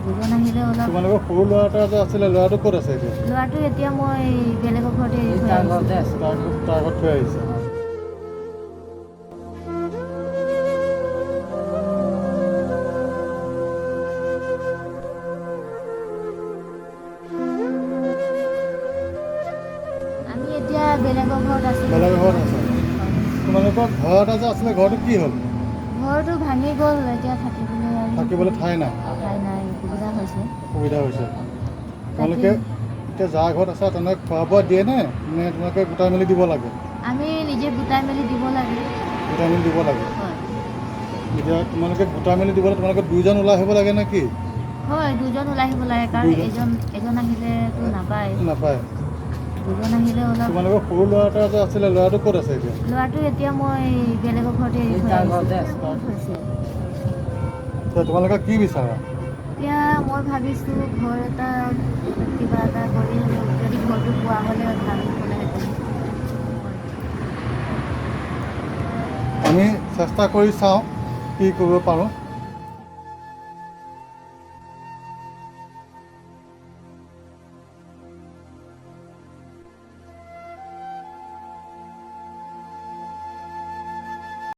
দুজন আহিলে অলপ তোমালোকৰ সৰু ল'ৰা এটা যে আছিলে ল'ৰাটো ক'ত আছে এতিয়া? ল'ৰাটো এতিয়া মই বেলেগৰ ঘৰতে এৰি থৈ আহিছোঁ। তাৰ ঘৰত থৈ আহিছে। আমি এতিয়া বেলেগৰ ঘৰত আছোঁ। বেলেগৰ ঘৰত আছে। তোমালোকৰ ঘৰ এটা যে আছিলে ঘৰটো কি হ'ল? ঘৰটো ভাঙি গ'ল, এতিয়া থাকিবলৈ ঠাই নাই। ঠাই নাই, অসুবিধা হৈছে। অসুবিধা হৈছে। তোমালোকে এতিয়া যাৰ ঘৰত আছা তেনেকৈ খোৱা বোৱা দিয়ে নে তোমালোকে গোটাই মেলি দিব লাগে? আমি নিজে গোটাই মেলি দিব লাগে। গোটাই মেলি দিব লাগে। হয়। এতিয়া তোমালোকে গোটাই মেলি দিবলৈ তোমালোকে দুইজন ওলাই আহিব লাগে নে কি? হয়, দুজন ওলাই আহিব লাগে, কাৰণ এজন আহিলেতো নাপায়। দুজন আহিলে অলপ তোমালোকৰ সৰু ল'ৰা এটা যে আছিলে ল'ৰাটো ক'ত আছে এতিয়া? ল'ৰাটো এতিয়া মই বেলেগৰ ঘৰতে এৰি থৈ আহিছোঁ। তোমালোকে কি বিচাৰা? এতিয়া মই ভাবিছোঁ ঘৰ এটা কিবা এটা কৰি যদি ঘৰটো পোৱা হ'লে ভাল হ'লেহেঁতেন। আমি চেষ্টা কৰি চাওঁ কি কৰিব পাৰোঁ।